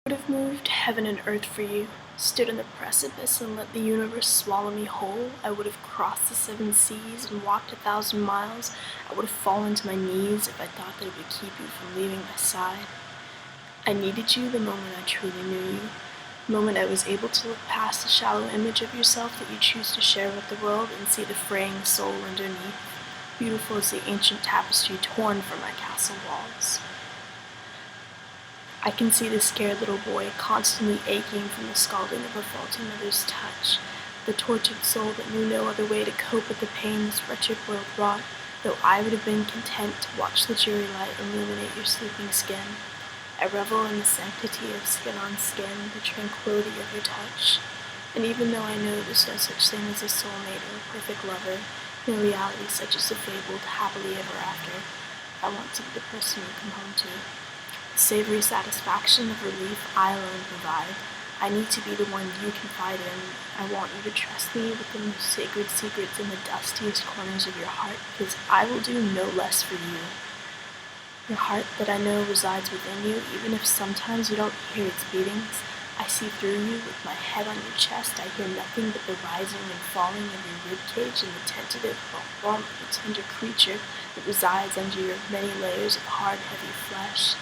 Would have moved heaven and earth for you, stood on the precipice and let the universe swallow me whole. I would have crossed the 7 seas and walked 1,000 miles. I would have fallen to my knees if I thought that it would keep you from leaving my side. I needed you the moment I truly knew you, the moment I was able to look past the shallow image of yourself that you choose to share with the world and see the fraying soul underneath, beautiful as the ancient tapestry torn from my castle walls. I can see the scared little boy constantly aching from the scalding of a faulty mother's touch, the tortured soul that knew no other way to cope with the pain this wretched world brought, though I would have been content to watch the dreary light illuminate your sleeping skin. I revel in the sanctity of skin on skin, the tranquility of your touch, and even though I know there's no such thing as a soulmate or a perfect lover, no reality such as the fabled happily ever after, I want to be the person you come home to. The savory satisfaction of relief I alone provide. I need to be the one you confide in. I want you to trust me with the most sacred secrets in the dustiest corners of your heart, because I will do no less for you. Your heart that I know resides within you, even if sometimes you don't hear its beatings. I see through you with my head on your chest. I hear nothing but the rising and falling of your ribcage and the tentative warmth of a tender creature that resides under your many layers of hard, heavy flesh.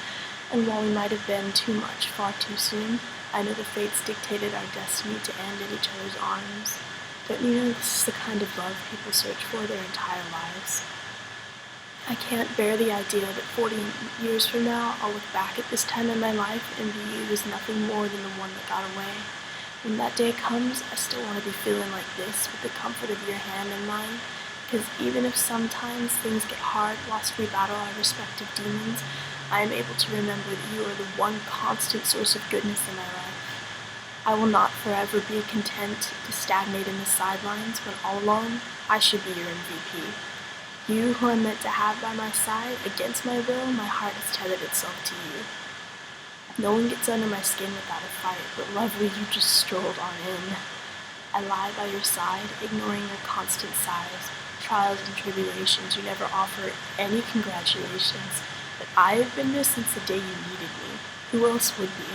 And while we might have been too much far too soon, I know the fates dictated our destiny to end in each other's arms. Don't you know this is the kind of love people search for their entire lives? I can't bear the idea that 40 years from now, I'll look back at this time in my life and view you as nothing more than the one that got away. When that day comes, I still want to be feeling like this with the comfort of your hand in mine, because even if sometimes things get hard whilst we battle our respective demons, I am able to remember that you are the one constant source of goodness in my life. I will not forever be content to stagnate in the sidelines when all alone I should be your MVP. You who I'm meant to have by my side, against my will, my heart has tethered itself to you. No one gets under my skin without a fight, but lovely you just strolled on in. I lie by your side, ignoring your constant sighs, trials and tribulations. You never offer any congratulations. But I have been there since the day you needed me. Who else would be?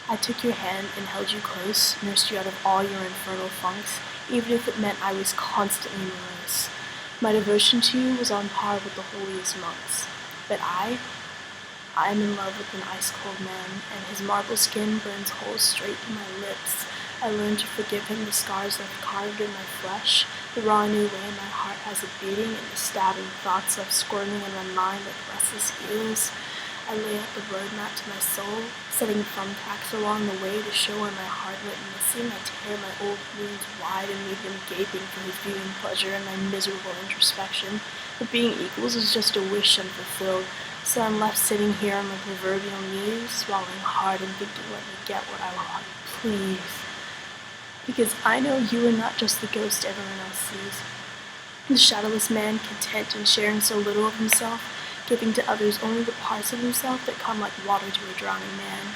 I took your hand and held you close, nursed you out of all your infernal funks, even if it meant I was constantly morose. My devotion to you was on par with the holiest monks. But I am in love with an ice-cold man, and his marble skin burns holes straight through my lips. I learned to forgive him the scars left carved in my flesh, the raw new way my heart has it beating, and the stabbing thoughts left squirming in my mind like restless eels. I lay out the road map to my soul, setting thumbtacks along the way to show where my heart went missing. I tear my old wounds wide and leave them gaping for his viewing pleasure and my miserable introspection. But being equals is just a wish unfulfilled, so I'm left sitting here on my proverbial knees, swallowing hard and thinking, let me get what I want, please. Because I know you are not just the ghost everyone else sees. The shadowless man, content in sharing so little of himself, giving to others only the parts of himself that come like water to a drowning man.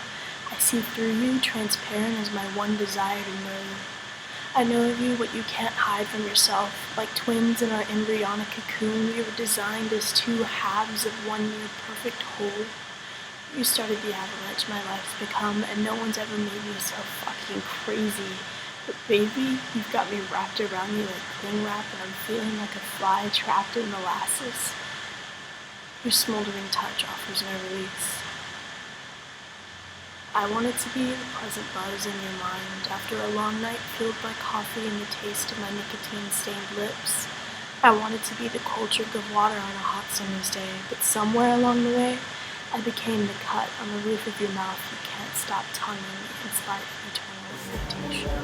I see through you, transparent as my one desire to know you. I know of you what you can't hide from yourself. Like twins in our embryonic cocoon, we were designed as two halves of one near perfect whole. You started the avalanche my life's become, and no one's ever made me so fucking crazy. But baby, you've got me wrapped around you like cling wrap, and I'm feeling like a fly trapped in molasses. Your smoldering touch offers no release. I want it to be the pleasant buzz in your mind after a long night filled by coffee and the taste of my nicotine-stained lips. I want it to be the cold drink of water on a hot summer's day, but somewhere along the way, I became the cut on the roof of your mouth you can't stop tonguing in spite of eternal irritation.